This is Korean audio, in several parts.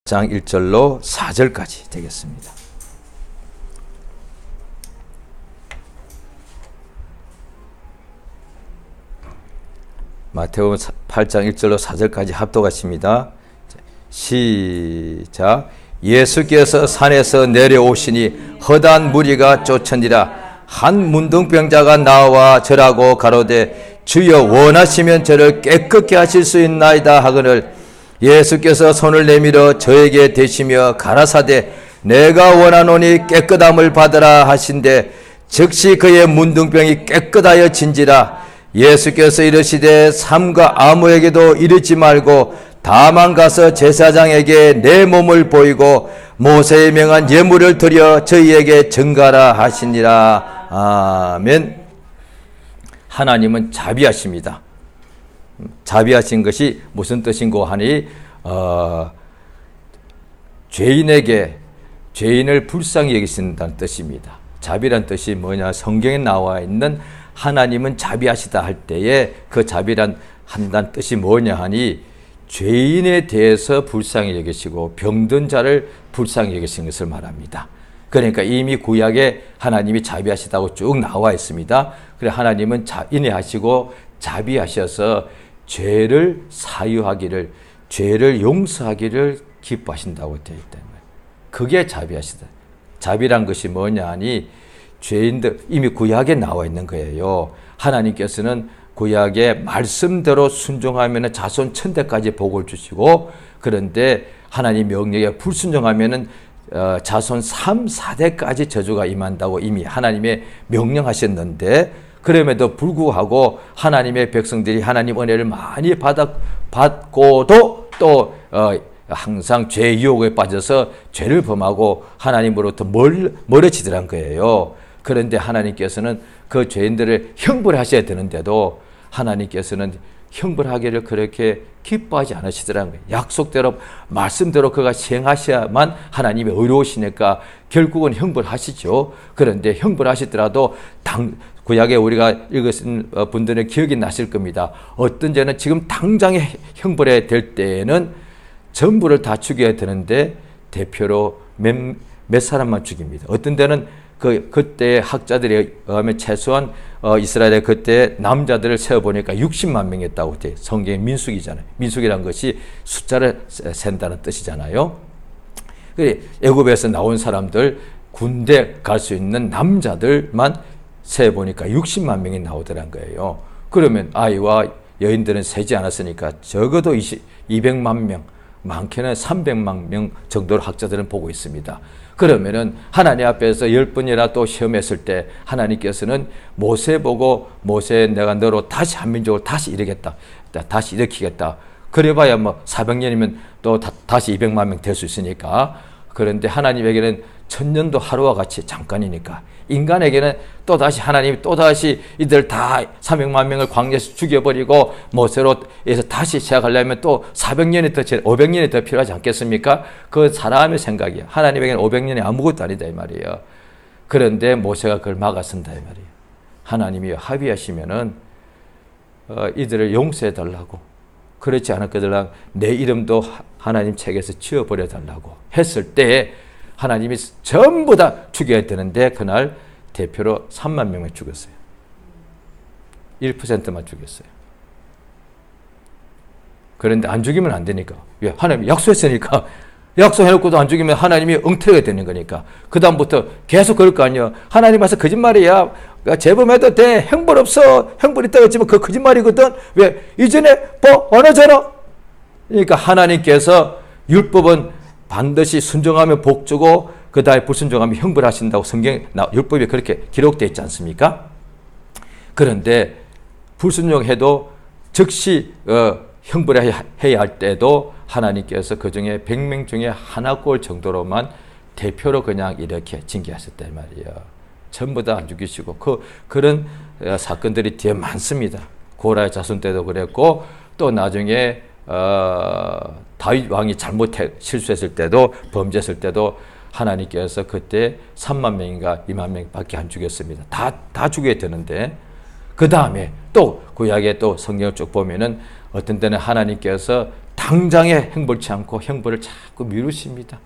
8장 1절로 4절까지 되겠습니다. 마태복음 8장 1절로 4절까지 합독하십니다. 시작. 예수께서 산에서 내려오시니 허다한 무리가 쫓으니라. 한 문둥병자가 나와 절하고 가로되 주여 원하시면 저를 깨끗게 하실 수 있나이다 하거늘 예수께서 손을 내밀어 저에게 대시며 가라사대 내가 원하노니 깨끗함을 받으라 하신대 즉시 그의 문둥병이 깨끗하여 진지라. 예수께서 이르시되 삼가 아무에게도 이르지 말고 다만 가서 제사장에게 내 몸을 보이고 모세의 명한 예물을 드려 저희에게 증가라 하시니라. 아멘. 하나님은 자비하십니다. 자비하신 것이 무슨 뜻인고 하니 죄인을 불쌍히 여기신다는 뜻입니다. 자비란 뜻이 뭐냐? 성경에 나와 있는 하나님은 자비하시다 할 때에 그 자비란 한다는 뜻이 뭐냐 하니 죄인에 대해서 불쌍히 여기시고 병든 자를 불쌍히 여기신 것을 말합니다. 그러니까 이미 구약에 하나님이 자비하시다고 쭉 나와 있습니다. 그래 하나님은 인애하시고 자비하셔서 죄를 사유하기를, 죄를 용서하기를 기뻐하신다고 되어 있다는 거예요. 그게 자비하시다. 자비란 것이 뭐냐 하니 죄인들, 이미 구약에 나와 있는 거예요. 하나님께서는 구약의 말씀대로 순종하면 자손 천대까지 복을 주시고, 그런데 하나님 명령에 불순종하면 자손 3, 4대까지 저주가 임한다고 이미 하나님의 명령하셨는데, 그럼에도 불구하고 하나님의 백성들이 하나님 은혜를 많이 받고도 또 항상 죄 유혹에 빠져서 죄를 범하고 하나님으로부터 멀어지더란 거예요. 그런데 하나님께서는 그 죄인들을 형벌하셔야 되는데도 하나님께서는 형벌하기를 그렇게 기뻐하지 않으시더라는 거예요. 약속대로 말씀대로 그가 시행하셔야만 하나님이 의로우시니까 결국은 형벌하시죠. 그런데 형벌하시더라도 구약에 우리가 읽으신 분들은 기억이 나실 겁니다. 어떤 죄는 지금 당장에 형벌해야 될 때에는 전부를 다 죽여야 되는데 대표로 몇 사람만 죽입니다. 어떤 데는 그때 학자들에 의하면 최소한 이스라엘의 그때 남자들을 세어보니까 60만 명이었다고 돼. 성경의 민수기잖아요. 민수기란 것이 숫자를 센다는 뜻이잖아요. 애굽에서 나온 사람들, 군대 갈 수 있는 남자들만 세어보니까 60만 명이 나오더란 거예요. 그러면 아이와 여인들은 세지 않았으니까 적어도 200만 명, 많게는 300만 명 정도로 학자들은 보고 있습니다. 그러면은 하나님 앞에서 10번이나 또 시험했을 때 하나님께서는 모세 보고 모세 내가 너로 다시 한민족을 다시 일으키겠다. 다시 일으키겠다. 그래봐야 뭐 400년이면 또 다시 200만 명 될 수 있으니까. 그런데 하나님에게는 1000년도 하루와 같이 잠깐이니까. 인간에게는 또다시 하나님이 또다시 이들 다 300만 명을 광야에서 죽여버리고 모세로 해서 다시 시작하려면 또 400년이 더, 500년이 더 필요하지 않겠습니까? 그 사람의 생각이에요. 하나님에게는 500년이 아무것도 아니다 이 말이에요. 그런데 모세가 그걸 막았습니다 이 말이에요. 하나님이 합의하시면은 이들을 용서해 달라고, 그렇지 않았거든 내 이름도 하나님 책에서 지워버려 달라고 했을 때 하나님이 전부 다 죽여야 되는데 그날 대표로 3만 명을 죽였어요. 1%만 죽였어요. 그런데 안 죽이면 안 되니까. 왜? 하나님이 약속했으니까. 약속해놓고도 안 죽이면 하나님이 엉터리가 되는 거니까. 그 다음부터 계속 그럴 거 아니에요. 하나님 와서 거짓말이야. 재범해도 돼. 형벌 없어. 형벌 있다고 했지만 그거 거짓말이거든. 왜? 이전에 안 하잖아. 그러니까 하나님께서 율법은 반드시 순종하면 복 주고 그 다음에 불순종하면 형벌하신다고 성경에 율법에 그렇게 기록되어 있지 않습니까? 그런데 불순종해도 즉시 형벌해야 할 때도 하나님께서 그 중에 100명 중에 하나 꼴 정도로만 대표로 그냥 이렇게 징계하셨단 말이에요. 전부 다 안 죽이시고 그런 사건들이 뒤에 많습니다. 고라의 자손 때도 그랬고 또 나중에 다윗 왕이 실수했을 때도, 범죄했을 때도 하나님께서 그때 3만 명인가 2만 명밖에 안 죽였습니다. 다 죽여야 되는데 그 다음에 또 구약에 또 성경을 쭉 보면은 어떤 때는 하나님께서 다 당장에 형벌치 않고 형벌을 자꾸 미루십니다.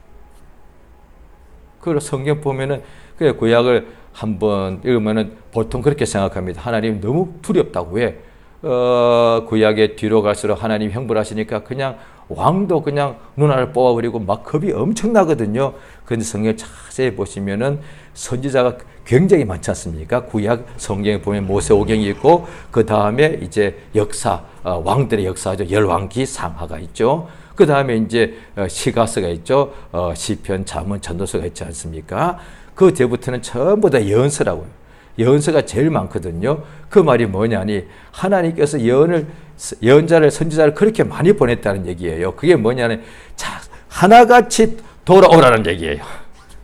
그래서 성경 보면은 그 구약을 한번 읽으면은 보통 그렇게 생각합니다. 하나님 너무 두렵다고. 왜? 구약의 뒤로 갈수록 하나님 형벌하시니까 그냥 왕도 그냥 눈알을 뽑아버리고 막 겁이 엄청나거든요. 그런데 성경 자세히 보시면은 선지자가 굉장히 많지 않습니까? 구약 성경에 보면 모세오경이 있고 그 다음에 이제 역사, 왕들의 역사죠. 열왕기 상하가 있죠. 그 다음에 이제 시가서가 있죠. 시편, 잠언, 전도서가 있지 않습니까? 그 뒤부터는 전부 다 예언서라고요. 예언서가 제일 많거든요. 그 말이 뭐냐니 하나님께서 예언자를 선지자를 그렇게 많이 보냈다는 얘기예요. 그게 뭐냐니 자 하나같이 돌아오라는 얘기예요.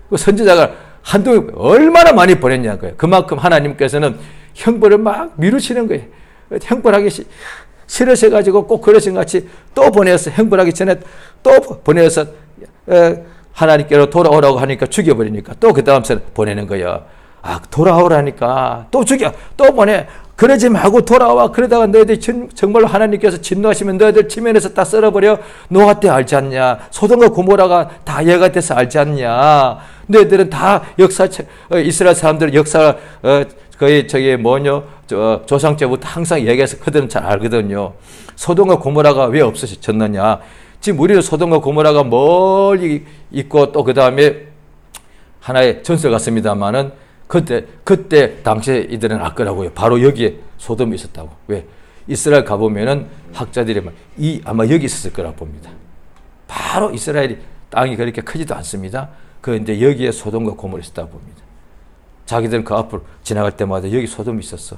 그 선지자가 한두 얼마나 많이 보냈냐고요. 그만큼 하나님께서는 형벌을 막 미루시는 거예요. 형벌하기 싫으셔가지고 꼭 그러신 같이 또 보내서 형벌하기 전에 또 보내서 하나님께로 돌아오라고 하니까 죽여버리니까 또 그 다음 날 보내는 거예요. 아, 돌아오라니까 또 죽여, 또 보내. 그러지 말고 돌아와. 그러다가 너희들 정말로 하나님께서 진노하시면 너희들 지면에서 다 썰어버려. 노아 때 알지 않냐? 소돔과 고모라가 다 예가 돼서 알지 않냐? 너희들은 다 이스라엘 사람들은 역사 거의 조상 때부터 항상 얘기해서 그들은 잘 알거든요. 소돔과 고모라가 왜 없어졌느냐? 지금 우리는 소돔과 고모라가 멀리 있고 또 그 다음에 하나의 전설 같습니다만은 그때 당시에 이들은 알 거라고요. 바로 여기에 소돔이 있었다고. 왜? 이스라엘 가보면은 학자들이 아마 여기 있었을 거라고 봅니다. 바로 이스라엘이 땅이 그렇게 크지도 않습니다. 그런데 여기에 소돔과 고모라 있었다고 봅니다. 자기들은 그 앞으로 지나갈 때마다 여기 소돔이 있었어.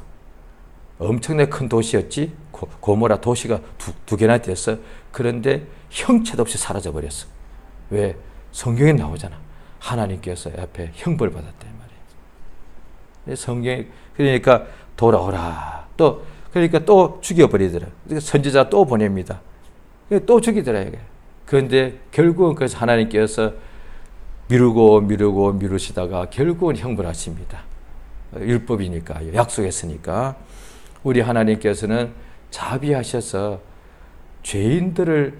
엄청나게 큰 도시였지. 고모라 도시가 두 개나 됐어. 그런데 형체도 없이 사라져 버렸어. 왜? 성경에 나오잖아. 하나님께서 앞에 형벌 받았다. 성경이 그러니까 돌아오라. 그러니까 또 죽여버리더라. 선지자 또 보냅니다. 또 죽이더라. 그런데 결국은 그래서 하나님께서 미루시다가 결국은 형벌하십니다. 율법이니까, 약속했으니까. 우리 하나님께서는 자비하셔서 죄인들을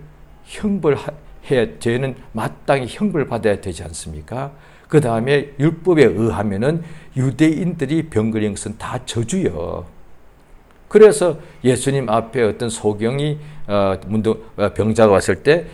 죄는 마땅히 형벌받아야 되지 않습니까? 그 다음에 율법에 의하면은 유대인들이 병 걸린 것은 다 저주요. 그래서 예수님 앞에 어떤 소경이 병자가 왔을 때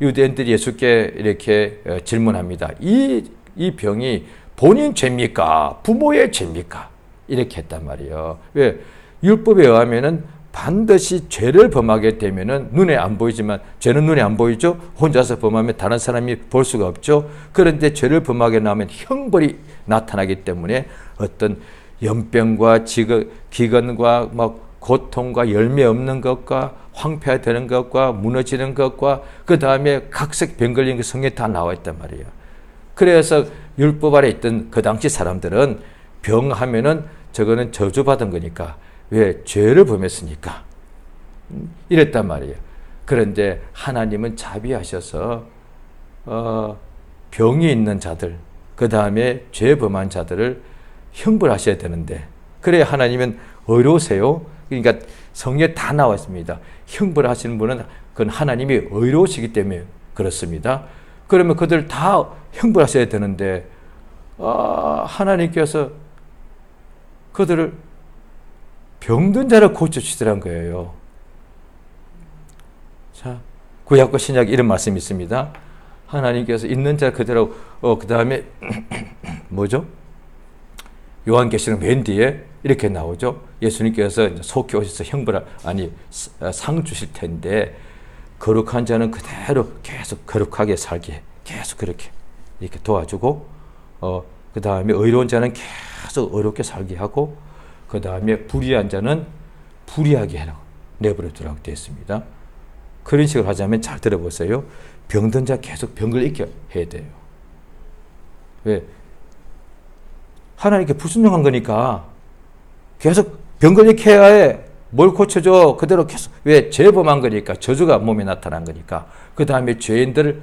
유대인들이 예수께 이렇게 질문합니다. 이 병이 본인 죄입니까? 부모의 죄입니까? 이렇게 했단 말이에요. 왜? 율법에 의하면은 반드시 죄를 범하게 되면은 눈에 안 보이지만 죄는 눈에 안 보이죠. 혼자서 범하면 다른 사람이 볼 수가 없죠. 그런데 죄를 범하게 나면 형벌이 나타나기 때문에 어떤 연병과 기근과 고통과 열매 없는 것과 황폐화되는 것과 무너지는 것과 그 다음에 각색 병 걸린 그 성경에 다 나와 있단 말이에요. 그래서 율법 아래 있던 그 당시 사람들은 병하면은 저거는 저주받은 거니까. 왜? 죄를 범했으니까. 이랬단 말이에요. 그런데 하나님은 자비하셔서 병이 있는 자들, 그 다음에 죄 범한 자들을 형벌하셔야 되는데 그래야 하나님은 의로우세요. 그러니까 성경에 다 나와 있습니다. 형벌하시는 분은 그건 하나님이 의로우시기 때문에 그렇습니다. 그러면 그들 다 형벌하셔야 되는데 하나님께서 그들을 병든 자를 고쳐주시더란 거예요. 자, 구약과 신약 이런 말씀이 있습니다. 하나님께서 있는 자 그대로 그 다음에 뭐죠? 요한계시록 맨 뒤에 이렇게 나오죠. 예수님께서 속히 오셔서 상 주실 텐데 거룩한 자는 그대로 계속 거룩하게 살게 계속 그렇게 이렇게 도와주고 그 다음에 의로운 자는 계속 의롭게 살게 하고 그 다음에 불의한 자는 불의하게 하라고 내버려 두라고 되어 있습니다. 그런 식으로 하자면 잘 들어보세요. 병든 자 계속 병을 잊게 해야 돼요. 왜? 하나님께 불순종한 거니까 계속 병을 잃게 해야 해. 뭘 고쳐줘? 그대로 계속. 왜? 죄범한 거니까. 저주가 몸에 나타난 거니까. 그 다음에 죄인들을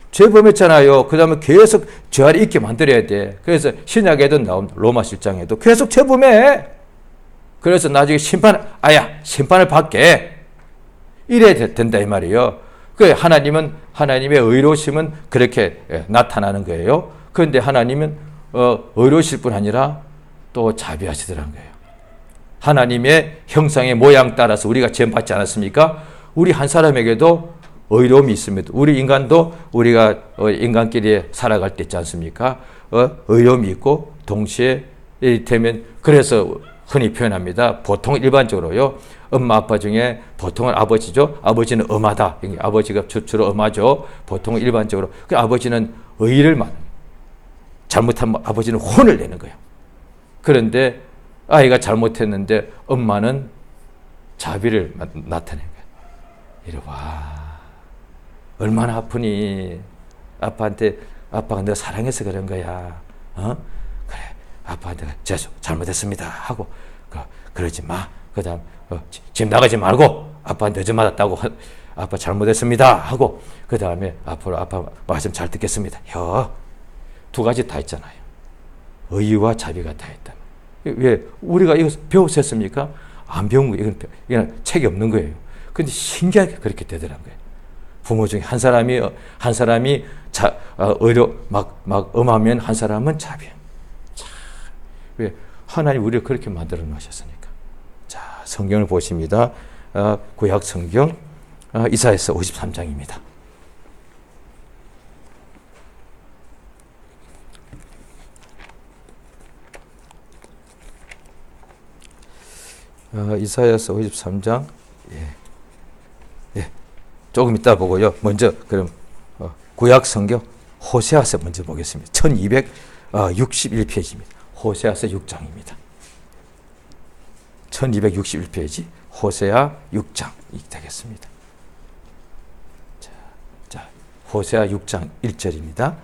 죄범했잖아요. 그 다음에 계속 죄를 잊게 만들어야 돼. 그래서 신약에도 나온 로마 실장에도 계속 죄범해. 그래서 나중에 심판을 받게. 이래야 된다 이 말이에요. 그 하나님은 하나님의 의로우심은 그렇게 나타나는 거예요. 그런데 하나님은 의로우실 뿐 아니라 또 자비하시더라는 거예요. 하나님의 형상의 모양 따라서 우리가 지음받지 않았습니까? 우리 한 사람에게도 의로움이 있습니다. 우리 인간도 우리가 인간끼리 살아갈 때 있지 않습니까? 의로움이 있고 동시에 이를테면 그래서 흔히 표현합니다. 보통 일반적으로요. 엄마 아빠 중에 보통은 아버지죠. 아버지는 엄하다. 아버지가 주로 엄하죠. 보통 일반적으로. 그 아버지는 의를 만 잘못하면 아버지는 혼을 내는 거예요. 그런데 아이가 잘못했는데 엄마는 자비를 나타낸 거예요. 이래 와 얼마나 아프니. 아빠한테 아빠가 너 사랑해서 그런 거야. 그래 아빠한테 죄송 잘못했습니다 하고 그러지 마. 그 다음 집 나가지 말고 아빠한테 늦어 맞았다고 아빠 잘못했습니다 하고 그 다음에 앞으로 아빠 말씀 잘 듣겠습니다. 두 가지 다 있잖아요. 의와 자비가 다 있다. 왜 우리가 이거 배웠었습니까? 안 배운 거 이건 책이 없는 거예요. 근데 신기하게 그렇게 되더라는 거예요. 부모 중에 한 사람이 의로 막 엄하면 한 사람은 자비. 왜 하나님 우리를 그렇게 만들어 놓으셨으니까. 자, 성경을 보십니다. 구약 성경 이사야서 53장입니다. 이사야서 53장. 조금 이따 보고요. 먼저 그럼 구약 성경 호세아서 먼저 보겠습니다. 1261페이지입니다. 호세아서 6장입니다. 1261페이지 호세아 6장이 되겠습니다. 자, 호세아 6장 1절입니다.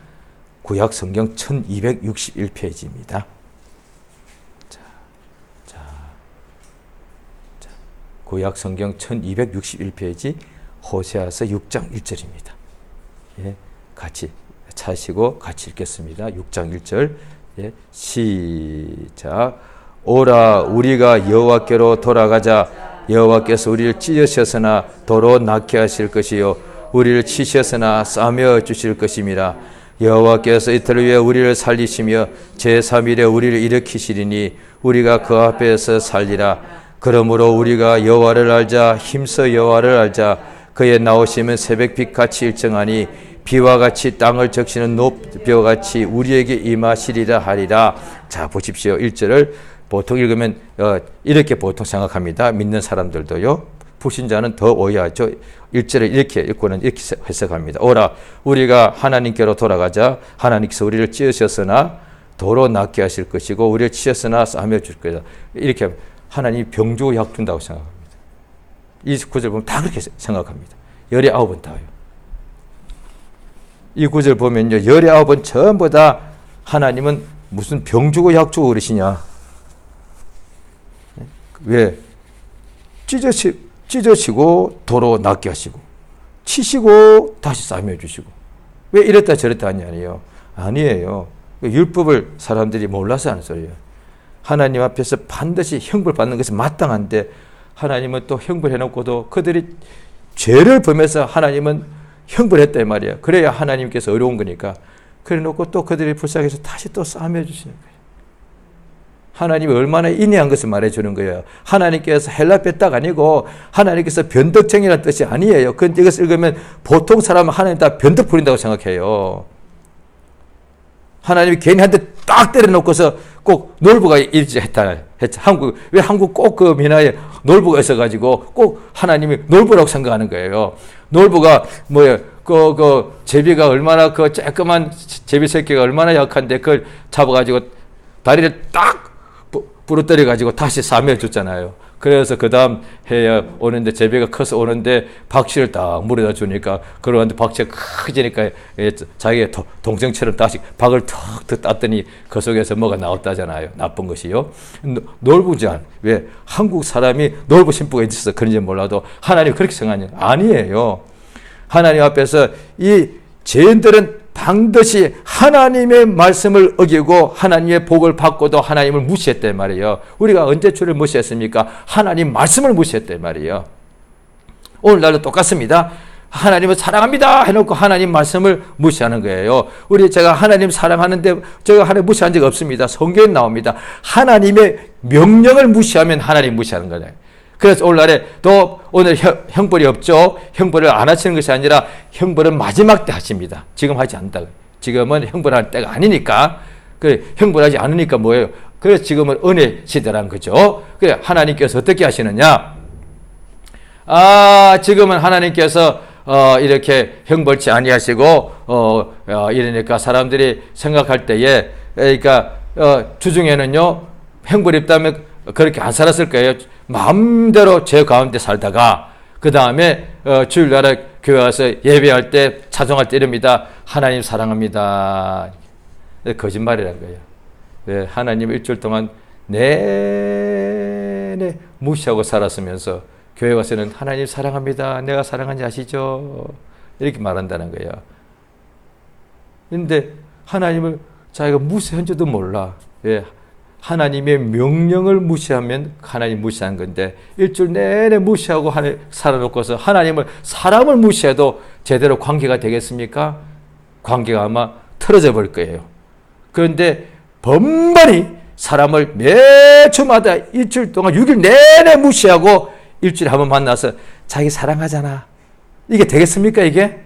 구약 성경 1261페이지입니다. 구약 성경 1261페이지 호세아서 6장 1절입니다. 같이 차시고 같이 읽겠습니다. 6장 1절. 시작. 오라 우리가 여호와께로 돌아가자. 여호와께서 우리를 찢으셨으나 도로 낫게 하실 것이요 우리를 치셨으나 싸매 주실 것임이라. 여호와께서 이틀 후에 우리를 살리시며 제3일에 우리를 일으키시리니 우리가 그 앞에서 살리라. 그러므로 우리가 여호와를 알자. 힘써 여호와를 알자. 그의 나오심은 새벽빛같이 일정하니 비와 같이 땅을 적시는 높이와 같이 우리에게 임하시리라 하리라. 자, 보십시오. 1절을 보통 읽으면 이렇게 보통 생각합니다. 믿는 사람들도요. 불신자는 더 오해하죠. 1절을 이렇게 읽고는 이렇게 해석합니다. 오라 우리가 하나님께로 돌아가자. 하나님께서 우리를 찢으셨으나 도로 낫게 하실 것이고 우리를 치셨으나 싸매 줄 거다. 이렇게 하나님이 병주고 약 준다고 생각합니다. 이 구절 보면 다 그렇게 생각합니다. 19번 다요. 이 구절 보면요. 19번 전부 다 하나님은 무슨 병주고 약 주고 그러시냐. 왜? 찢으시고 도로 낫게 하시고 치시고 다시 싸매 주시고 왜 이랬다 저랬다 하냐니요. 아니에요. 율법을 사람들이 몰라서 하는 소리예요. 하나님 앞에서 반드시 형벌받는 것이 마땅한데 하나님은 또 형벌해놓고도 그들이 죄를 범해서 하나님은 형벌했다 이 말이에요. 그래야 하나님께서 어려운 거니까. 그래놓고 또 그들이 불쌍해서 다시 또 싸매 주시는 거예요. 하나님이 얼마나 인내한 것을 말해주는 거예요. 하나님께서 헬라뼈 딱 아니고 하나님께서 변덕쟁이라는 뜻이 아니에요. 그런데 이것을 읽으면 보통 사람은 하나님 다 변덕 부린다고 생각해요. 하나님이 괜히 한 대 딱 때려놓고서 꼭 놀부가 일지했다. 왜 한국 꼭 그 민화에 놀부가 있어가지고 꼭 하나님이 놀부라고 생각하는 거예요. 놀부가 뭐예요? 제비가 얼마나 그 쬐끄만 제비 새끼가 얼마나 약한데 그걸 잡아가지고 다리를 딱 부러뜨려가지고 다시 싸매 줬잖아요. 그래서 그 다음 해에 오는데 제비가 커서 오는데 박씨를 딱 물어다 주니까 그러는데 박씨가 커지니까 자기의 동생처럼 다시 박을 턱 땄더니 그 속에서 뭐가 나왔다잖아요. 나쁜 것이요. 놀부잖아. 왜? 한국 사람이 놀부 신부가 있어서 그런지 몰라도 하나님 그렇게 생각하냐? 아니에요. 하나님 앞에서 이 죄인들은 반드시 하나님의 말씀을 어기고 하나님의 복을 받고도 하나님을 무시했단 말이에요. 우리가 언제 주를 무시했습니까? 하나님 말씀을 무시했단 말이에요. 오늘날도 똑같습니다. 하나님을 사랑합니다 해놓고 하나님 말씀을 무시하는 거예요. 제가 하나님 사랑하는데 제가 하나님 무시한 적 없습니다. 성경에 나옵니다. 하나님의 명령을 무시하면 하나님 무시하는 거예요. 그래서 오늘날에 또 오늘 형벌이 없죠. 형벌을 안 하시는 것이 아니라 형벌은 마지막 때 하십니다. 지금 하지 않는다. 지금은 형벌할 때가 아니니까. 그래, 형벌하지 않으니까 뭐예요? 그래서 지금은 은혜 시대라는 거죠. 그래, 하나님께서 어떻게 하시느냐? 지금은 하나님께서 이렇게 형벌치 아니하시고 이러니까 사람들이 생각할 때에, 그러니까 주중에는요 형벌이 있다면 그렇게 안 살았을 거예요. 마음대로 죄 가운데 살다가 그 다음에 주일날에 교회 와서 예배할 때 찬송할 때 이럽니다. 하나님 사랑합니다. 거짓말이라는 거예요. 왜? 하나님 일주일 동안 내내 무시하고 살았으면서 교회 와서는 하나님 사랑합니다. 내가 사랑한지 아시죠? 이렇게 말한다는 거예요. 그런데 하나님을 자기가 무시한 줄도 몰라. 왜? 하나님의 명령을 무시하면 하나님 무시한 건데 일주일 내내 무시하고 살아놓고서 하나님을 사람을 무시해도 제대로 관계가 되겠습니까? 관계가 아마 틀어져 버릴 거예요. 그런데 번번이 사람을 매주마다 일주일 동안 6일 내내 무시하고 일주일에 한번 만나서 자기 사랑하잖아. 이게 되겠습니까 이게?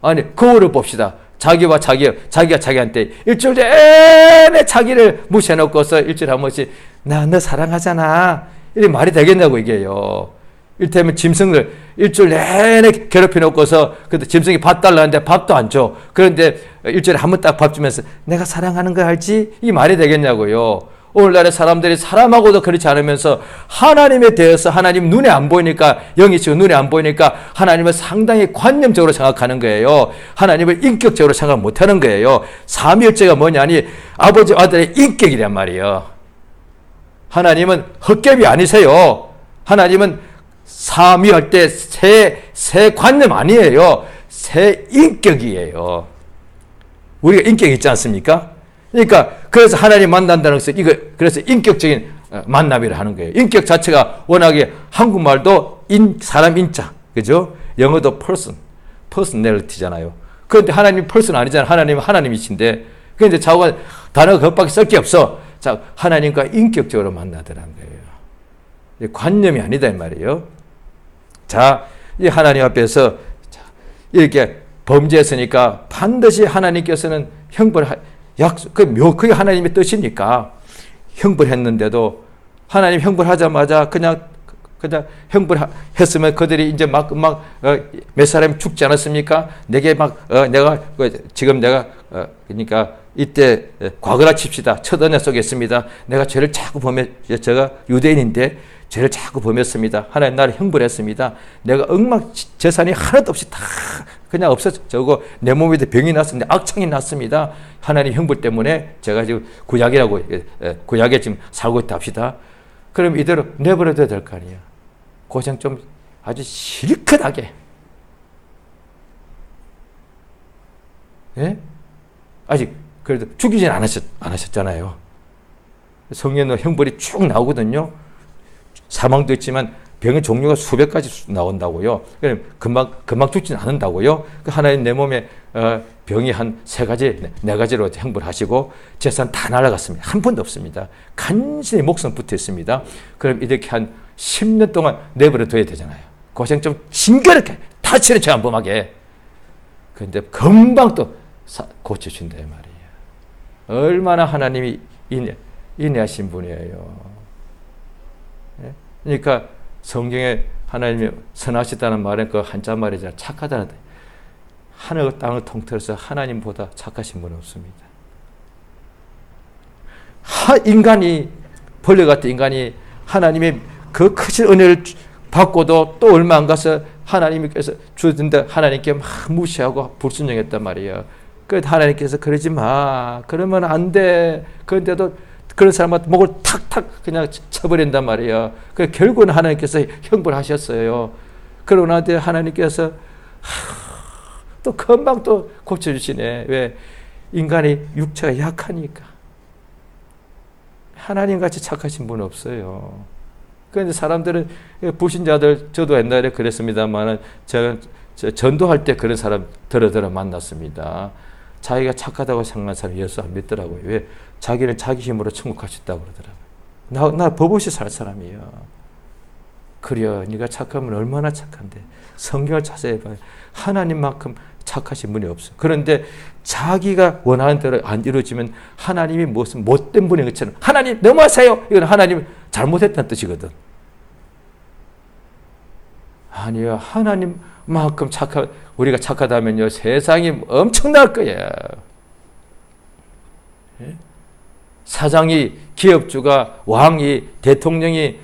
아니 거울을 봅시다. 자기가 자기한테 일주일 내내 자기를 무시해놓고서 일주일에 한 번씩 너 사랑하잖아. 이게 말이 되겠냐고 이게요. 이를테면 짐승을 일주일 내내 괴롭혀놓고서 근데 짐승이 밥 달라는데 밥도 안 줘. 그런데 일주일에 한 번 딱 밥 주면서 내가 사랑하는 거 알지? 이게 말이 되겠냐고요. 오늘날의 사람들이 사람하고도 그렇지 않으면서 하나님에 대해서 하나님 눈에 안 보이니까 영이시고 눈에 안 보이니까 하나님을 상당히 관념적으로 생각하는 거예요. 하나님을 인격적으로 생각 못하는 거예요. 삼위일체가 뭐냐니 아버지 아들의 인격이란 말이에요. 하나님은 헛개비 아니세요. 하나님은 삼위할 때 새 관념 아니에요. 새 인격이에요. 우리가 인격이 있지 않습니까? 그러니까 그래서 하나님 만난다는 것은 그래서 인격적인 만남이라 하는 거예요. 인격 자체가 워낙에 한국말도 사람 인자, 그죠? 영어도 personality잖아요. 그런데 하나님 person 아니잖아요. 하나님은 하나님이신데, 그런데 자고가 단어가 그것밖에 쓸 게 없어. 자, 하나님과 인격적으로 만나더라는 거예요. 관념이 아니다 이 말이에요. 자, 이 하나님 앞에서 이렇게 범죄했으니까 반드시 하나님께서는 그게 하나님의 뜻이니까 형벌했는데도 하나님 형벌하자마자 그냥 형벌했으면 그들이 이제 몇 사람이 죽지 않았습니까? 그러니까 이때 과거라 칩시다. 첫 언약 속에 있습니다. 내가 죄를 자꾸 제가 유대인인데 죄를 자꾸 범했습니다. 하나님 나를 형벌했습니다. 내가 재산이 하나도 없이 다 그냥 없어져고 내 몸에도 병이 났습니다. 악창이 났습니다. 하나님 형벌 때문에 제가 지금 구약에 지금 살고 있다 합시다. 그럼 이대로 내버려둬야 될 거 아니에요. 고생 좀 아주 실컷하게. 예? 아직 그래도 죽이진 않으셨잖아요. 성경에는 형벌이 쭉 나오거든요. 사망도 있지만 병의 종류가 수백 가지 나온다고요. 금방 죽지는 않는다고요. 하나님 내 몸에 병이 한 3가지, 4가지로 형벌하시고 재산 다 날아갔습니다. 한 푼도 없습니다. 간신히 목숨 붙어 있습니다. 그럼 이렇게 한 10년 동안 내버려둬야 되잖아요. 고생 좀 징그럽게 다치는 척 안 범하게. 그런데 금방 또 고쳐준다 이 말이에요. 얼마나 하나님이 인내하신 분이에요. 그러니까 성경에 하나님이 선하시다는 말은 그 한자 말이잖아요. 착하다는 뜻. 하늘과 땅을 통틀어서 하나님보다 착하신 분은 없습니다. 벌레 같은 인간이 하나님의 그 크신 은혜를 받고도 또 얼마 안 가서 하나님께서 주던데 하나님께 막 무시하고 불순종했단 말이에요. 그래서 하나님께서 그러지 마. 그러면 안 돼. 그런데도 그런 사람한테 목을 탁탁 그냥 쳐버린단 말이에요. 그 결국은 하나님께서 형벌하셨어요. 그러고 나서 하나님께서 또 금방 또 고쳐주시네. 왜? 인간이 육체가 약하니까. 하나님같이 착하신 분은 없어요. 그런데 사람들은 불신자들 저도 옛날에 그랬습니다만은 제가 전도할 때 그런 사람 들어 만났습니다. 자기가 착하다고 생각하는 사람이 예수 안 믿더라고요. 왜? 자기는 자기 힘으로 천국 갈 수 있다고 그러더라고요. 나 법 없이 살 사람이에요. 그래요. 네가 착하면 얼마나 착한데. 성경을 찾아봐요. 하나님만큼 착하신 분이 없어. 그런데 자기가 원하는 대로 안 이루어지면 하나님이 무슨 못된 분인 것처럼 하나님 너무하세요. 이건 하나님 잘못했다는 뜻이거든. 아니요. 하나님만큼 우리가 착하다면요. 세상이 엄청날 거야. 사장이, 기업주가, 왕이, 대통령이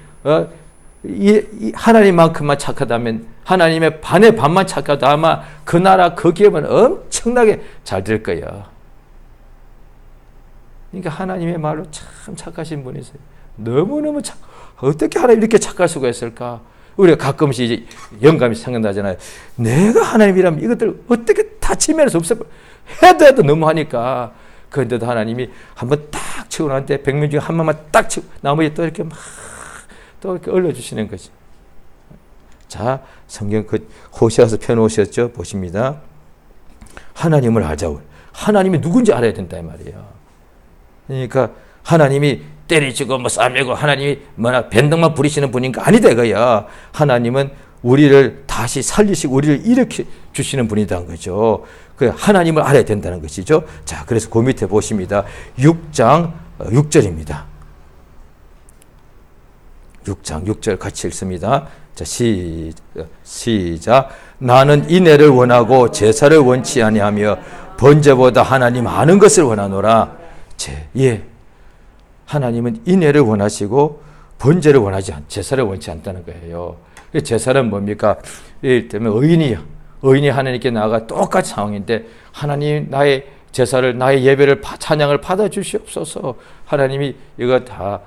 하나님만큼만 착하다면 하나님의 반의 반만 착하다 아마 그 나라 그 기업은 엄청나게 잘 될 거야. 그러니까 하나님의 말로 참 착하신 분이세요. 너무너무 어떻게 하나님 이렇게 착할 수가 있을까? 우리가 가끔씩 이제 영감이 생각나잖아요. 내가 하나님이라면 이것들 어떻게 다 치면할 수 없어. 해도 너무하니까. 그런데도 하나님이 한번 딱 치고 나한테 100명 중에 한 명만 딱 치고 나머지 또 이렇게 또 이렇게 올려주시는 거지. 자, 성경 그 호세아서 펴놓으셨죠? 보십니다. 하나님을 알자고. 하나님이 누군지 알아야 된다 이 말이에요. 그러니까 하나님이 때리시고 뭐 싸매고 하나님이 뭐나 변덕만 부리시는 분인가 아니다 이거야. 하나님은 우리를 다시 살리시고 우리를 일으켜 주시는 분이라는 거죠. 그 하나님을 알아야 된다는 것이죠. 자, 그래서 그 밑에 보십니다. 6장 6절입니다. 6장 6절 같이 읽습니다. 자, 시작. 나는 인애를 원하고 제사를 원치 아니하며 번제보다 하나님 아는 것을 원하노라. 예. 하나님은 인애를 원하시고 번제를 원하지 제사를 원치 않다는 거예요. 제사는 뭡니까? 예를 들면 의인이 하나님께 나아가 똑같은 상황인데 하나님 나의 제사를 나의 예배를 찬양을 받아 주시옵소서. 하나님이 이거 다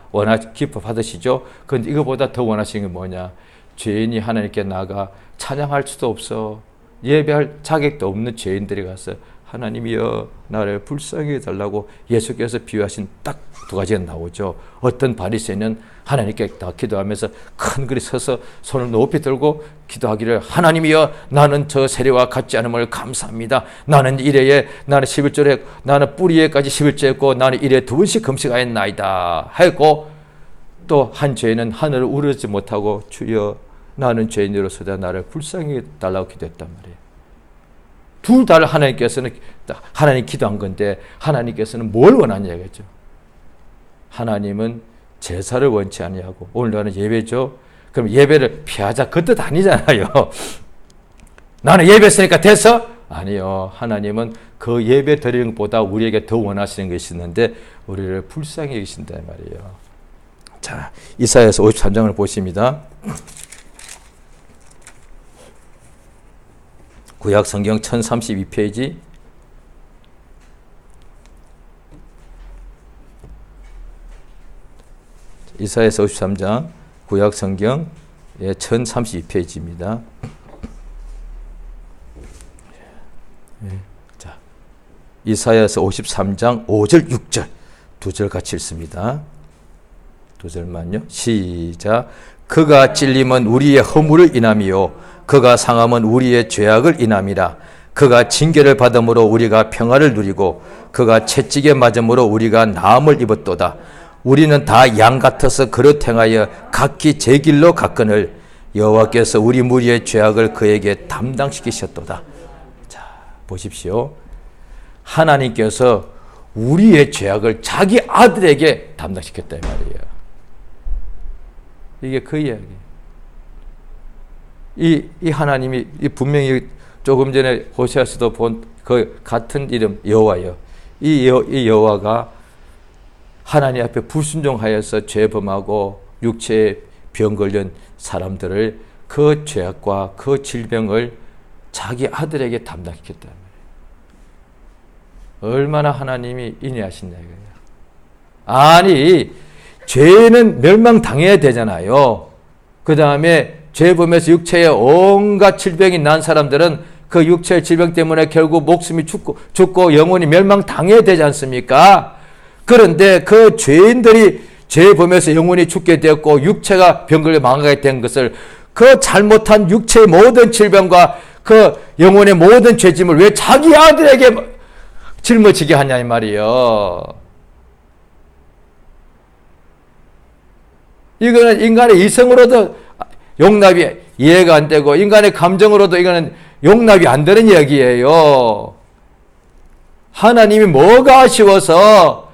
기뻐 받으시죠. 그런데 이거보다 더 원하시는 게 뭐냐? 죄인이 하나님께 나아가 찬양할 수도 없어. 예배할 자격도 없는 죄인들이 가서 하나님이여 나를 불쌍히 해달라고 예수께서 비유하신 딱 두 가지가 나오죠. 어떤 바리새인은 하나님께 다 기도하면서 큰 글이 서서 손을 높이 들고 기도하기를 하나님이여 나는 저 세례와 같지 않음을 감사합니다. 나는 11절에 나는 뿌리에까지 11절 했고 나는 1에 2번씩 금식하였나이다 하고 또 한 죄인은 하늘을 우러지 못하고 주여 나는 죄인으로서다 나를 불쌍히 해달라고 기도했단 말이에요. 둘 다 하나님 기도한 건데 하나님께서는 뭘 원하냐 이거죠. 하나님은 제사를 원치 아니하고 오늘날은 예배죠. 그럼 예배를 피하자 그 뜻 아니잖아요. 나는 예배 했으니까 됐어? 아니요. 하나님은 그 예배 드리는 것보다 우리에게 더 원하시는 것이 있는데 우리를 불쌍히 여기신다 말이에요. 자, 이사야서 53장을 보십니다. 구약 성경 1032페이지. 이사야서 53장 구약 성경 1032페이지입니다. 자, 이사야서 53장 5절 6절 두 절 같이 읽습니다. 두 절만요. 시작. 그가 찔림은 우리의 허물을 인함이요 그가 상함은 우리의 죄악을 인함이라. 그가 징계를 받음으로 우리가 평화를 누리고 그가 채찍에 맞음으로 우리가 나음을 입었도다. 우리는 다 양 같아서 그릇 행하여 각기 제 길로 갔거늘 여호와께서 우리 무리의 죄악을 그에게 담당시키셨도다. 자, 보십시오. 하나님께서 우리의 죄악을 자기 아들에게 담당시켰다 이 말이에요. 이게 그 이야기예요. 이 하나님이 분명히 조금 전에 호세아서도 본 그 같은 이름 여호와요. 이 여호와가 하나님 앞에 불순종하여서 죄범하고 육체에 병 걸린 사람들을 그 죄악과 그 질병을 자기 아들에게 담당시켰다. 얼마나 하나님이 인내하시냐 이거예요. 아니 죄는 멸망당해야 되잖아요. 그 다음에 죄범에서 육체에 온갖 질병이 난 사람들은 그 육체의 질병 때문에 결국 목숨이 죽고 영혼이 멸망당해야 되지 않습니까? 그런데 그 죄인들이 죄 범해서 영혼이 죽게 되었고 육체가 병걸려 망하게 된 것을 그 잘못한 육체의 모든 질병과 그 영혼의 모든 죄짐을 왜 자기 아들에게 짊어지게 하냐 이 말이요. 이거는 인간의 이성으로도 용납이 이해가 안 되고 인간의 감정으로도 이거는 용납이 안 되는 이야기예요. 하나님이 뭐가 아쉬워서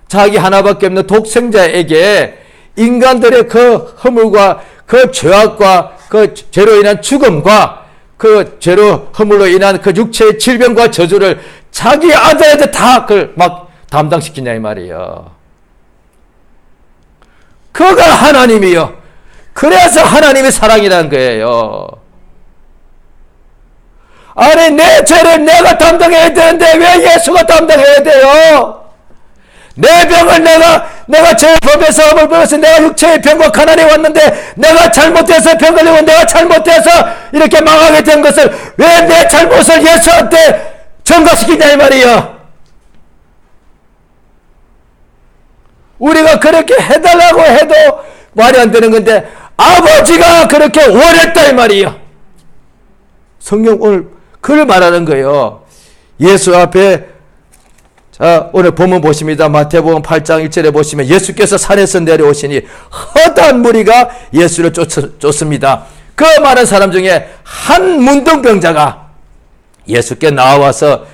자기 하나밖에 없는 독생자에게 인간들의 그 허물과 그 죄악과 그 죄로 인한 죽음과 그 죄로 허물로 인한 그 육체의 질병과 저주를 자기 아들한테 다 그걸 막 담당시키냐 이 말이에요. 그가 하나님이요. 그래서 하나님의 사랑이라는 거예요. 아니 내 죄를 내가 담당해야 되는데 왜 예수가 담당해야 돼요? 내 병을 내가 죄 범해서 허물 범해서 내가 육체의 병과 가난에 왔는데 내가 잘못해서 병 걸리고 내가 잘못해서 이렇게 망하게 된 것을 왜 내 잘못을 예수한테 전가시키냐 이 말이에요. 우리가 그렇게 해달라고 해도 말이 안 되는 건데 아버지가 그렇게 원했다 이 말이에요. 성경 오늘 그걸 말하는 거예요. 예수 앞에 자 오늘 본문 보십니다. 마태복음 8장 1절에 보시면 예수께서 산에서 내려오시니 허다한 무리가 예수를 쫓습니다. 그 많은 사람 중에 한 문둥병자가 예수께 나와서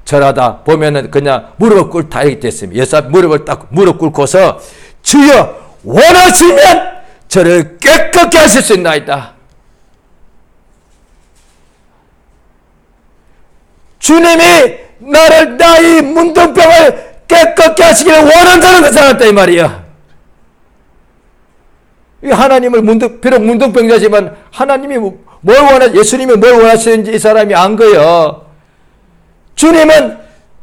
절하다 보면은 그냥 무릎을 꿇다 이렇게 됐습니다. 예수 앞 무릎을 딱 무릎 꿇고서 주여 원하시면 저를 깨끗게 하실 수 있나이다. 주님이 나의 문둥병을 깨끗게 하시기를 원한다는 것을 알았다 이 말이야. 하나님을 비록 문둥병자지만 하나님이 예수님이 뭘 원하시는지 이 사람이 안 거예요. 주님은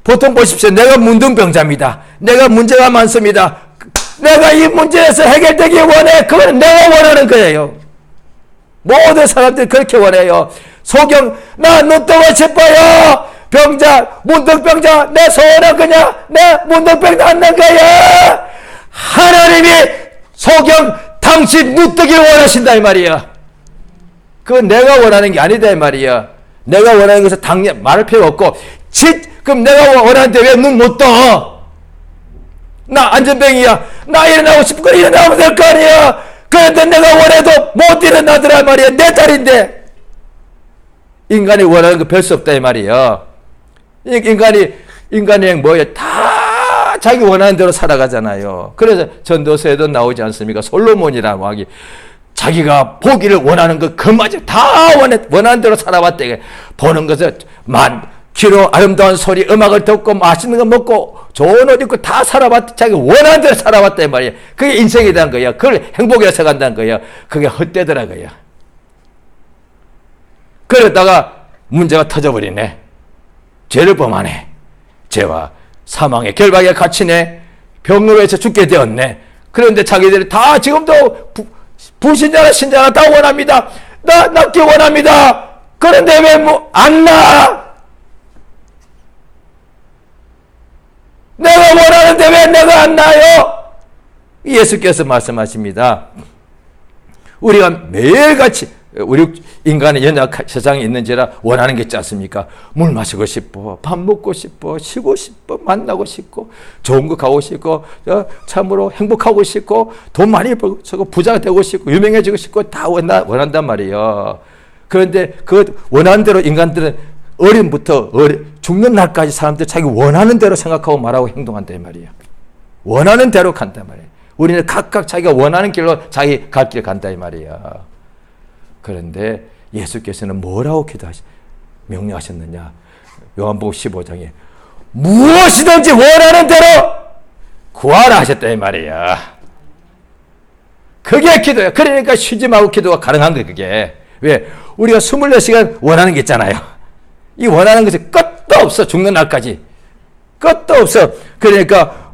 보통 보십시오. 내가 문둥병자입니다. 내가 문제가 많습니다. 내가 이 문제에서 해결되기 원해. 그건 내가 원하는 거예요. 모든 사람들이 그렇게 원해요. 소경 나 눈 뜨고 싶어요. 병자 문둥병자 내 소원은 그냥 내 문둥병 낫는 거야. 하나님이 소경 당신 눈 뜨기를 원하신다 이 말이야. 그건 내가 원하는 게 아니다 이 말이야. 내가 원하는 것은 당연 말할 필요 없고 그럼 내가 원하는데 왜 눈 못 떠? 나 안전병이야. 나 일어나고 싶고 일어나면 될 거 아니야. 그런데 내가 원해도 못 일어나더라 말이야. 내 딸인데. 인간이 원하는 거 별 수 없다 이 말이야. 인간이 뭐예요? 다 자기 원하는 대로 살아가잖아요. 그래서 전도서에도 나오지 않습니까? 솔로몬이라는 왕이 자기가 보기를 원하는 것 그마저 다 원하는 대로 살아왔대. 보는 것을 귀로 아름다운 소리, 음악을 듣고 맛있는 거 먹고 좋은 옷 입고 다 살아왔대. 자기 원하는 대로 살아왔단 말이야. 그게 인생이라는 거야. 그걸 행복이라 생각한다는 거야. 그게 헛되더라고요. 그러다가 문제가 터져버리네. 죄를 범하네. 죄와 사망의 결박에 갇히네. 병으로 해서 죽게 되었네. 그런데 자기들이 다 지금도 불신자나 신자나 다 원합니다. 나 낫기 원합니다. 그런데 왜 안 나? 내가 원하는데 왜 내가 안 나요? 예수께서 말씀하십니다. 우리가 매일같이 우리 인간의 연약한 세상에 있는지라 원하는 게 있지 않습니까? 물 마시고 싶어, 밥 먹고 싶어, 쉬고 싶어, 만나고 싶고, 좋은 거 가고 싶고, 참으로 행복하고 싶고, 돈 많이 벌고 부자가 되고 싶고, 유명해지고 싶고 다 원한단 말이에요. 그런데 그 원하는 대로 인간들은 어림부터 죽는 날까지 사람들 자기 원하는 대로 생각하고 말하고 행동한단 말이에요. 원하는 대로 간단 말이에요. 우리는 각각 자기가 원하는 길로 자기 갈 길 간다 이 말이에요. 그런데 예수께서는 뭐라고 명령하셨느냐? 요한복음 15장에 무엇이든지 원하는 대로 구하라 하셨다 이 말이야. 그게 기도야. 그러니까 쉬지 말고 기도가 가능한 거예요. 그게. 왜? 우리가 24시간 원하는 게 있잖아요. 이 원하는 것이 끝도 없어. 죽는 날까지. 끝도 없어. 그러니까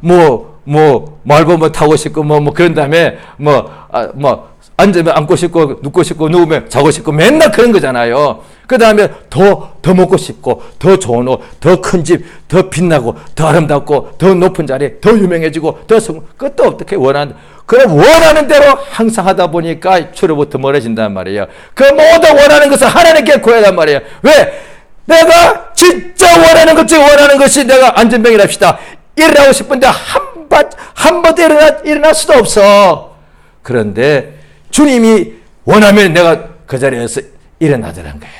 말보면 타고 싶고 그런 다음에 앉으면 앉고 싶고 눕고 싶고 누우면 자고 싶고 맨날 그런 거잖아요. 그 다음에 더 먹고 싶고 더 좋은 옷, 더 큰 집, 더 빛나고 더 아름답고 더 높은 자리, 더 유명해지고 더 그것도 어떻게 원하는 그럼 원하는 대로 항상 하다 보니까 주로부터 멀어진단 말이에요. 그 모든 원하는 것을 하나님께 구해란 말이에요. 왜? 내가 진짜 원하는 것이 내가 안전병이랍시다. 일어나고 싶은데 한 번도 일어날 수도 없어. 그런데 주님이 원하면 내가 그 자리에서 일어나더란 거야.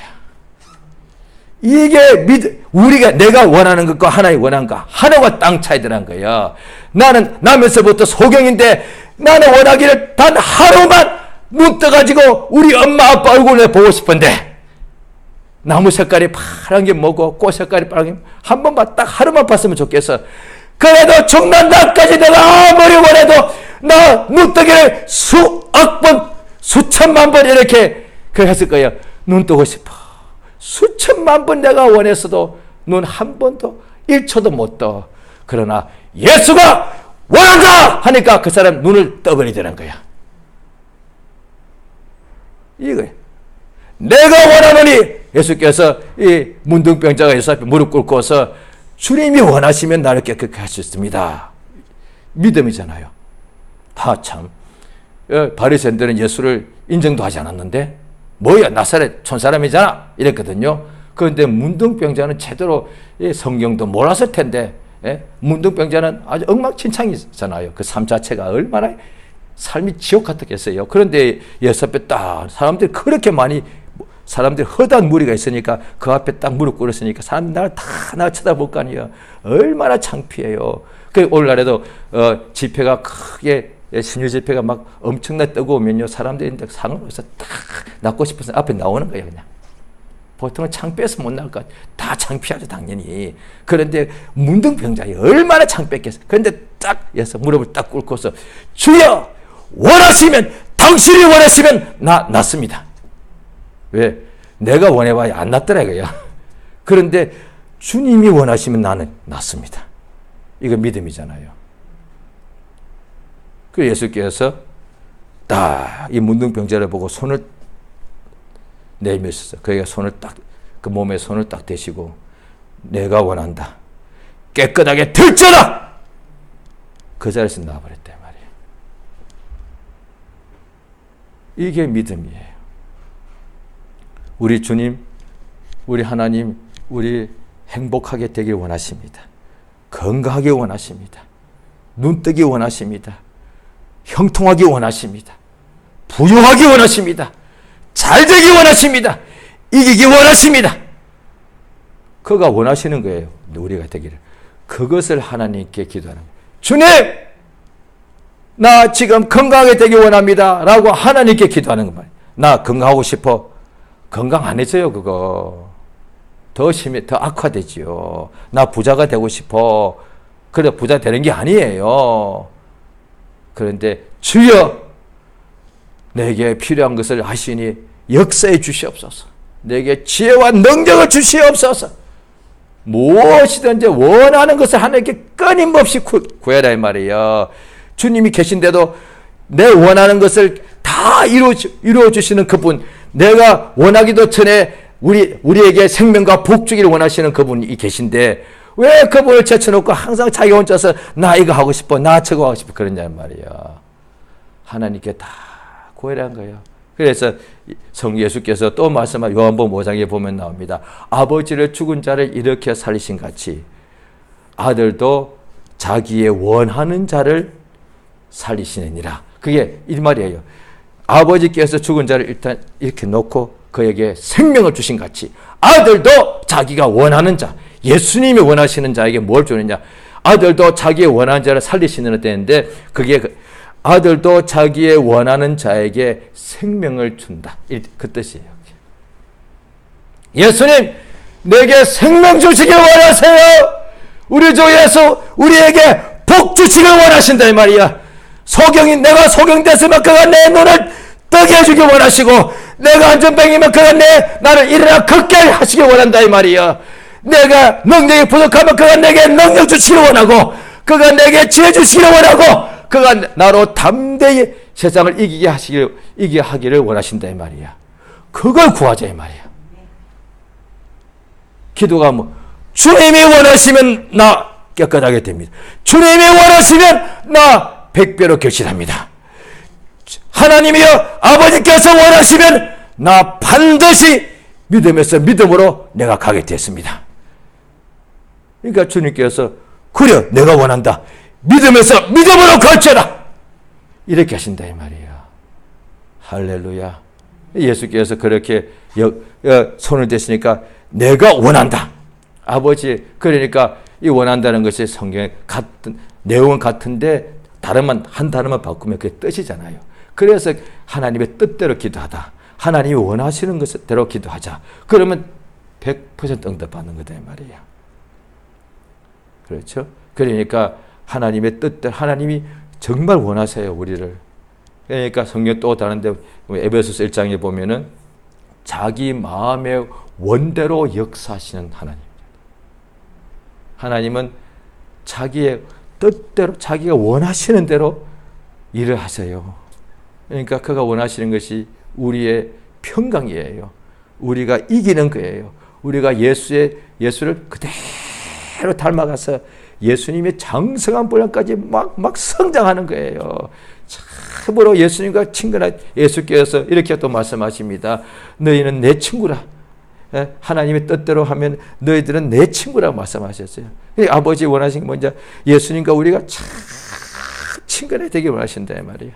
이게 내가 원하는 것과 하나님 원하는 것 하늘과 땅 차이더란 거야. 나는 나면서부터 소경인데 나는 원하기를 단 하루만 눈 떠가지고 우리 엄마 아빠 얼굴을 보고 싶은데 나무 색깔이 파란 게 뭐고 꽃 색깔이 파란 게 한 번만 딱 하루만 봤으면 좋겠어. 그래도 죽는 날까지 내가 아무리 원해도 나 눈 뜨기를 수억 번 수천만 번 이렇게 했을 거예요. 눈 뜨고 싶어. 수천만 번 내가 원했어도 눈 한 번도 1초도 못 떠. 그러나 예수가 원한다 하니까 그 사람 눈을 떠버리더란 거야. 이거야. 내가 원하노니 예수께서 이 문둥병자가 예수 앞에 무릎 꿇고서 주님이 원하시면 나를 깨끗하게 할 수 있습니다. 믿음이잖아요. 다 참. 바리새인들은 예수를 인정도 하지 않았는데 뭐야 나사렛 촌사람이잖아 이랬거든요. 그런데 문둥병자는 제대로 성경도 몰랐을 텐데 문둥병자는 아주 엉망진창이잖아요. 그 삶 자체가 얼마나 삶이 지옥 같았겠어요. 그런데 예수 앞에 딱 사람들이 그렇게 많이 사람들이 허다한 무리가 있으니까 그 앞에 딱 무릎 꿇었으니까 사람들이 나를 다 쳐다볼 거 아니에요. 얼마나 창피해요. 그 오늘날에도 집회가 크게 신유 집회가 막 엄청나게 뜨거우면요 사람들이 상을 해서 딱 낳고 싶어서 앞에 나오는 거예요. 그냥 보통은 창피해서 못 나올 것 같아요. 다 창피하죠 당연히. 그런데 문둥병자이 얼마나 창피했겠어요. 그런데 딱 해서 무릎을 딱 꿇고서 주여 원하시면 당신이 원하시면 나 낫습니다. 왜? 내가 원해봐야 안 낫더라고요. 그런데 주님이 원하시면 나는 낫습니다. 이거 믿음이잖아요. 그 예수께서 딱 이 문둥병자를 보고 손을 내밀었어요. 그에게 손을 딱, 그 몸에 손을 딱 대시고 내가 원한다. 깨끗하게 들쳐라! 그 자리에서 나와버렸단 말이에요. 이게 믿음이에요. 우리 주님, 우리 하나님, 우리 행복하게 되길 원하십니다. 건강하게 원하십니다. 눈뜨기 원하십니다. 형통하기 원하십니다. 부유하기 원하십니다. 잘되기 원하십니다. 이기기 원하십니다. 그가 원하시는 거예요. 우리가 되기를. 그것을 하나님께 기도하는 거예요. 주님! 나 지금 건강하게 되기 원합니다. 라고 하나님께 기도하는 거예요. 나 건강하고 싶어. 건강 안 해져요, 그거. 더 심해, 더 악화되지요. 나 부자가 되고 싶어. 그래, 부자 되는 게 아니에요. 그런데 주여 내게 필요한 것을 하시니 역사해 주시옵소서. 내게 지혜와 능력을 주시옵소서. 무엇이든지 원하는 것을 하나님께 끊임없이 구해라 이 말이에요. 주님이 계신데도 내 원하는 것을 다 이루어 주시는 그분, 내가 원하기도 전에 우리에게 생명과 복 주기를 원하시는 그분이 계신데 왜 그분을 제쳐놓고 항상 자기 혼자서 나 이거 하고 싶어, 나 저거 하고 싶어 그러냐는 말이에요. 하나님께 다 구해라는 거예요. 그래서 성 예수께서 또 말씀한 요한복음 5장에 보면 나옵니다. 아버지를 죽은 자를 일으켜 살리신 같이 아들도 자기의 원하는 자를 살리시느니라. 그게 이 말이에요. 아버지께서 죽은 자를 일단 이렇게 놓고 그에게 생명을 주신 같이 아들도 자기가 원하는 자, 예수님이 원하시는 자에게 뭘 주느냐? 아들도 자기의 원하는 자를 살리시는 데인데 그게 아들도 자기의 원하는 자에게 생명을 준다. 그 뜻이에요. 예수님, 내게 생명 주시길 원하세요. 우리 주 예수, 우리에게 복 주시길 원하신다 이 말이야. 내가 소경됐으면 그가 내 눈을 뜨게 해주길 원하시고 내가 안전병이면 그가 나를 일어나 걷게 하시길 원한다 이 말이야. 내가 능력이 부족하면 그가 내게 능력 주시길 원하고 그가 내게 지혜 주시길 원하고 그가 나로 담대히 세상을 이기게 하기를 원하신다 이 말이야. 그걸 구하자 이 말이야. 기도가 뭐 주님이 원하시면 나 깨끗하게 됩니다. 주님이 원하시면 나 100배로 결실합니다. 하나님이여 아버지께서 원하시면 나 반드시 믿음에서 믿음으로 내가 가게 됐습니다. 그러니까 주님께서 그래 내가 원한다. 믿음에서 믿음으로 거쳐라. 이렇게 하신다 이 말이야. 할렐루야. 예수께서 그렇게 손을 대시니까 내가 원한다. 아버지 그러니까 이 원한다는 것이 성경에 같은 내용은 같은데 한 단어만 바꾸면 그게 뜻이잖아요. 그래서 하나님의 뜻대로 기도하다. 하나님이 원하시는 것대로 기도하자. 그러면 100% 응답받는 거다 이 말이야. 그렇죠? 그러니까 하나님의 뜻대로 하나님이 정말 원하세요 우리를. 그러니까 성경 또 다른데 에베소서 1장에 보면은 자기 마음의 원대로 역사하시는 하나님. 하나님은 자기의 뜻대로 자기가 원하시는 대로 일을 하세요. 그러니까 그가 원하시는 것이 우리의 평강이에요. 우리가 이기는 거예요. 우리가 예수를 그대로 닮아가서 예수님의 장성한 분량까지 막 성장하는 거예요. 참으로 예수님과 친근한 예수께서 이렇게 또 말씀하십니다. 너희는 내 친구라. 하나님의 뜻대로 하면 너희들은 내 친구라고 말씀하셨어요. 아버지 원하신 게 뭔지 예수님과 우리가 참 친근하게 되길 원하신다 말이에요.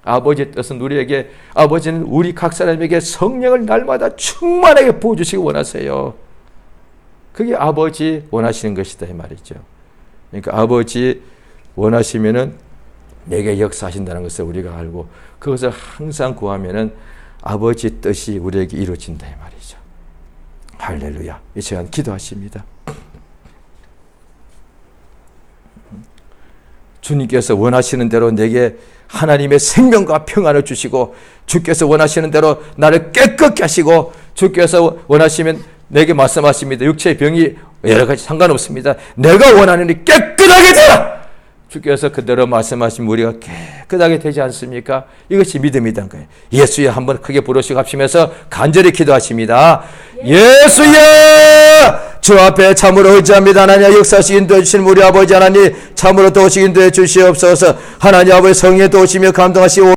아버지의 뜻은 우리에게 아버지는 우리 각 사람에게 성령을 날마다 충만하게 부어주시기 원하세요. 그게 아버지 원하시는 것이다 이 말이죠. 그러니까 아버지 원하시면은 내게 역사하신다는 것을 우리가 알고 그것을 항상 구하면은 아버지 뜻이 우리에게 이루어진다 이 말이죠. 할렐루야. 이 시간 기도하십니다. 주님께서 원하시는 대로 내게 하나님의 생명과 평안을 주시고 주께서 원하시는 대로 나를 깨끗게 하시고 주께서 원하시면 내게 말씀하십니다. 육체의 병이 여러 가지 상관없습니다. 내가 원하는 이 깨끗하게 되라. 주께서 그대로 말씀하시면 우리가 깨끗하게 되지 않습니까? 이것이 믿음이란 거예요. 예수여 한번 크게 부르시고 합시면서 간절히 기도하십니다. 예수여 주 앞에 참으로 의지합니다. 하나님 역사시 인도해 주시는 우리 아버지 하나님 참으로 도우시 인도해 주시옵소서. 하나님 아버지 성령의 도우시며 감동하시오